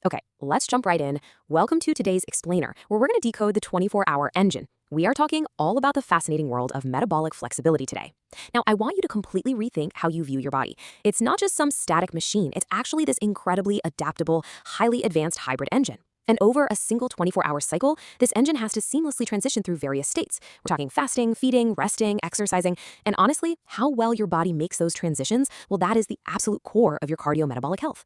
Okay, let's jump right in. Welcome to today's explainer, where we're going to decode the 24-hour engine. We are talking all about the fascinating world of metabolic flexibility today. Now, I want you to completely rethink how you view your body. It's not just some static machine, it's actually this incredibly adaptable, highly advanced hybrid engine. And over a single 24-hour cycle, this engine has to seamlessly transition through various states. We're talking fasting, feeding, resting, exercising, and honestly, how well your body makes those transitions, well, that is the absolute core of your cardiometabolic health.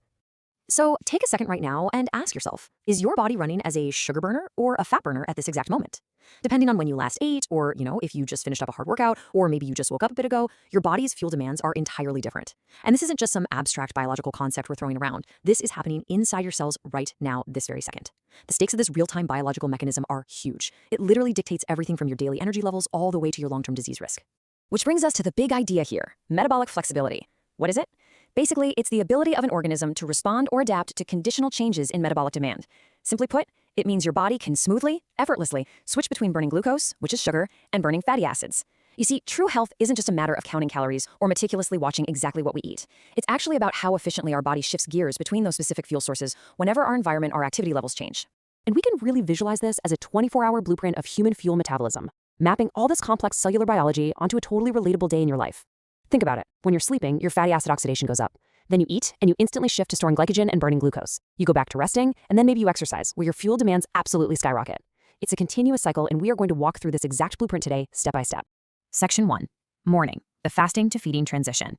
So take a second right now and ask yourself, is your body running as a sugar burner or a fat burner at this exact moment? Depending on when you last ate, or, if you just finished up a hard workout, or maybe you just woke up a bit ago, your body's fuel demands are entirely different. And this isn't just some abstract biological concept we're throwing around. This is happening inside your cells right now, this very second. The stakes of this real-time biological mechanism are huge. It literally dictates everything from your daily energy levels all the way to your long-term disease risk. Which brings us to the big idea here, metabolic flexibility. What is it? Basically, it's the ability of an organism to respond or adapt to conditional changes in metabolic demand. Simply put, it means your body can smoothly, effortlessly switch between burning glucose, which is sugar, and burning fatty acids. You see, true health isn't just a matter of counting calories or meticulously watching exactly what we eat. It's actually about how efficiently our body shifts gears between those specific fuel sources whenever our environment or activity levels change. And we can really visualize this as a 24-hour blueprint of human fuel metabolism, mapping all this complex cellular biology onto a totally relatable day in your life. Think about it. When you're sleeping, your fatty acid oxidation goes up. Then you eat, and you instantly shift to storing glycogen and burning glucose. You go back to resting, and then maybe you exercise, where your fuel demands absolutely skyrocket. It's a continuous cycle, and we are going to walk through this exact blueprint today, step by step. Section 1. Morning. The fasting to feeding transition.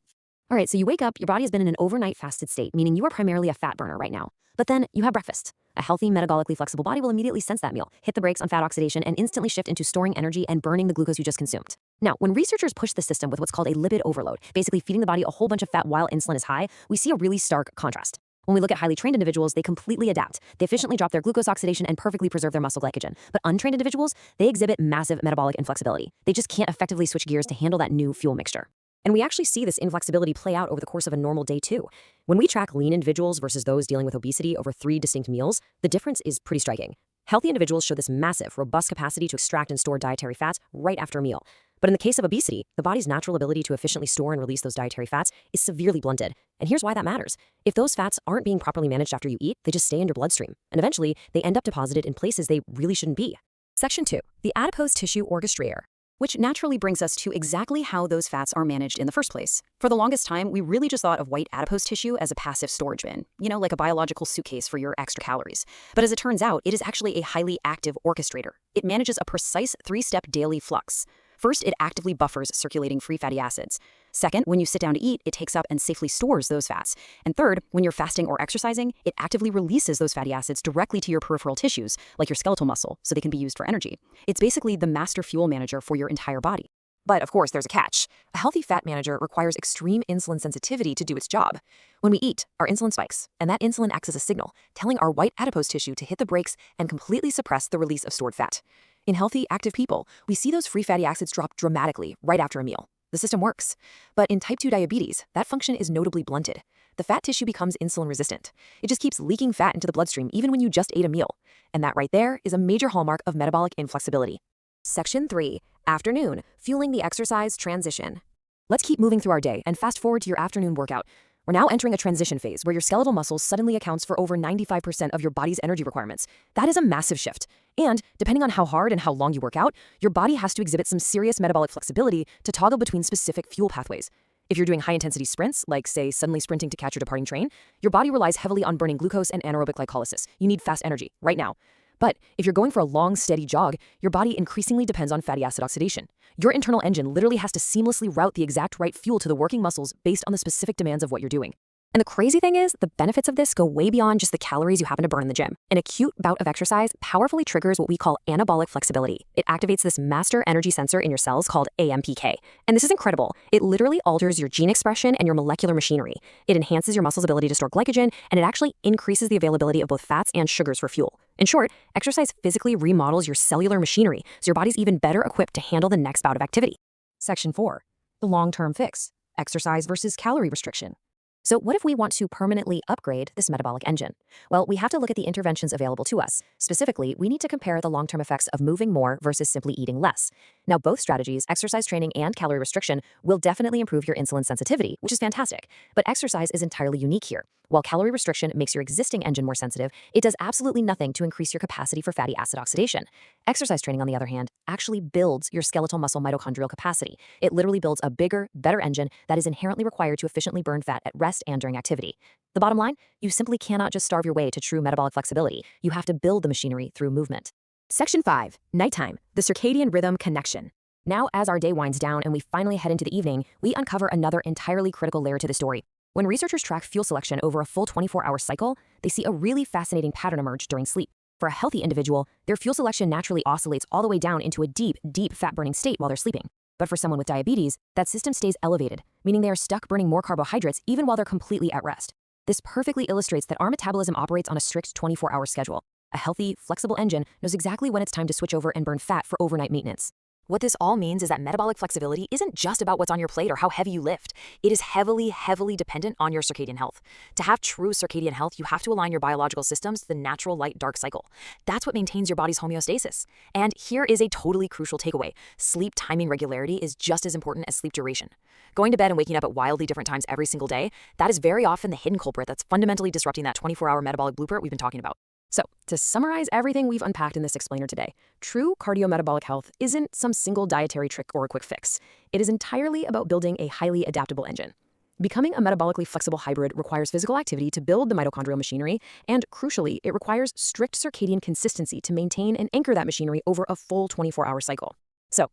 All right, so you wake up, your body has been in an overnight fasted state, meaning you are primarily a fat burner right now. But then you have breakfast. A healthy, metabolically flexible body will immediately sense that meal, hit the brakes on fat oxidation, and instantly shift into storing energy and burning the glucose you just consumed. Now, when researchers push the system with what's called a lipid overload, basically feeding the body a whole bunch of fat while insulin is high, we see a really stark contrast. When we look at highly trained individuals, they completely adapt. They efficiently drop their glucose oxidation and perfectly preserve their muscle glycogen. But untrained individuals, they exhibit massive metabolic inflexibility. They just can't effectively switch gears to handle that new fuel mixture. And we actually see this inflexibility play out over the course of a normal day too. When we track lean individuals versus those dealing with obesity over 3 distinct meals, the difference is pretty striking. Healthy individuals show this massive, robust capacity to extract and store dietary fats right after a meal. But in the case of obesity, the body's natural ability to efficiently store and release those dietary fats is severely blunted. And here's why that matters. If those fats aren't being properly managed after you eat, they just stay in your bloodstream. And eventually, they end up deposited in places they really shouldn't be. Section 2. The adipose tissue orchestrator. Which naturally brings us to exactly how those fats are managed in the first place. For the longest time, we really just thought of white adipose tissue as a passive storage bin, like a biological suitcase for your extra calories. But as it turns out, it is actually a highly active orchestrator. It manages a precise 3-step daily flux. First, it actively buffers circulating free fatty acids. Second, when you sit down to eat, it takes up and safely stores those fats. And third, when you're fasting or exercising, it actively releases those fatty acids directly to your peripheral tissues, like your skeletal muscle, so they can be used for energy. It's basically the master fuel manager for your entire body. But of course, there's a catch. A healthy fat manager requires extreme insulin sensitivity to do its job. When we eat, our insulin spikes, and that insulin acts as a signal, telling our white adipose tissue to hit the brakes and completely suppress the release of stored fat. In healthy, active people, we see those free fatty acids drop dramatically right after a meal. The system works. But in type 2 diabetes, that function is notably blunted. The fat tissue becomes insulin resistant. It just keeps leaking fat into the bloodstream even when you just ate a meal. And that right there is a major hallmark of metabolic inflexibility. Section 3. Afternoon. Fueling the exercise transition. Let's keep moving through our day and fast forward to your afternoon workout. We're now entering a transition phase where your skeletal muscle suddenly accounts for over 95% of your body's energy requirements. That is a massive shift. And depending on how hard and how long you work out, your body has to exhibit some serious metabolic flexibility to toggle between specific fuel pathways. If you're doing high-intensity sprints, like, say, suddenly sprinting to catch your departing train, your body relies heavily on burning glucose and anaerobic glycolysis. You need fast energy, right now. But if you're going for a long, steady jog, your body increasingly depends on fatty acid oxidation. Your internal engine literally has to seamlessly route the exact right fuel to the working muscles based on the specific demands of what you're doing. And the crazy thing is, the benefits of this go way beyond just the calories you happen to burn in the gym. An acute bout of exercise powerfully triggers what we call anabolic flexibility. It activates this master energy sensor in your cells called AMPK. And this is incredible. It literally alters your gene expression and your molecular machinery. It enhances your muscle's ability to store glycogen, and it actually increases the availability of both fats and sugars for fuel. In short, exercise physically remodels your cellular machinery, so your body's even better equipped to handle the next bout of activity. Section 4. The long-term fix. Exercise versus calorie restriction. So what if we want to permanently upgrade this metabolic engine? Well, we have to look at the interventions available to us. Specifically, we need to compare the long-term effects of moving more versus simply eating less. Now, both strategies, exercise training and calorie restriction, will definitely improve your insulin sensitivity, which is fantastic. But exercise is entirely unique here. While calorie restriction makes your existing engine more sensitive, it does absolutely nothing to increase your capacity for fatty acid oxidation. Exercise training, on the other hand, actually builds your skeletal muscle mitochondrial capacity. It literally builds a bigger, better engine that is inherently required to efficiently burn fat at rest and during activity. The bottom line, you simply cannot just starve your way to true metabolic flexibility. You have to build the machinery through movement. Section 5, Nighttime, the Circadian Rhythm Connection. Now, as our day winds down and we finally head into the evening, we uncover another entirely critical layer to the story. When researchers track fuel selection over a full 24-hour cycle, they see a really fascinating pattern emerge during sleep. For a healthy individual, their fuel selection naturally oscillates all the way down into a deep, deep fat-burning state while they're sleeping. But for someone with diabetes, that system stays elevated, meaning they are stuck burning more carbohydrates even while they're completely at rest. This perfectly illustrates that our metabolism operates on a strict 24-hour schedule. A healthy, flexible engine knows exactly when it's time to switch over and burn fat for overnight maintenance. What this all means is that metabolic flexibility isn't just about what's on your plate or how heavy you lift. It is heavily, heavily dependent on your circadian health. To have true circadian health, you have to align your biological systems to the natural light-dark cycle. That's what maintains your body's homeostasis. And here is a totally crucial takeaway. Sleep timing regularity is just as important as sleep duration. Going to bed and waking up at wildly different times every single day, that is very often the hidden culprit that's fundamentally disrupting that 24-hour metabolic blueprint we've been talking about. So, to summarize everything we've unpacked in this explainer today, true cardiometabolic health isn't some single dietary trick or a quick fix. It is entirely about building a highly adaptable engine. Becoming a metabolically flexible hybrid requires physical activity to build the mitochondrial machinery, and crucially, it requires strict circadian consistency to maintain and anchor that machinery over a full 24-hour cycle. So,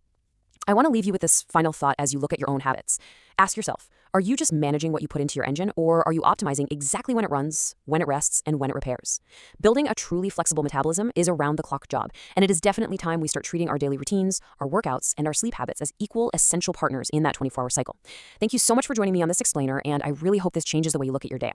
I want to leave you with this final thought as you look at your own habits. Ask yourself, are you just managing what you put into your engine, or are you optimizing exactly when it runs, when it rests, and when it repairs? Building a truly flexible metabolism is a round-the-clock job, and it is definitely time we start treating our daily routines, our workouts, and our sleep habits as equal, essential partners in that 24-hour cycle. Thank you so much for joining me on this explainer, and I really hope this changes the way you look at your day.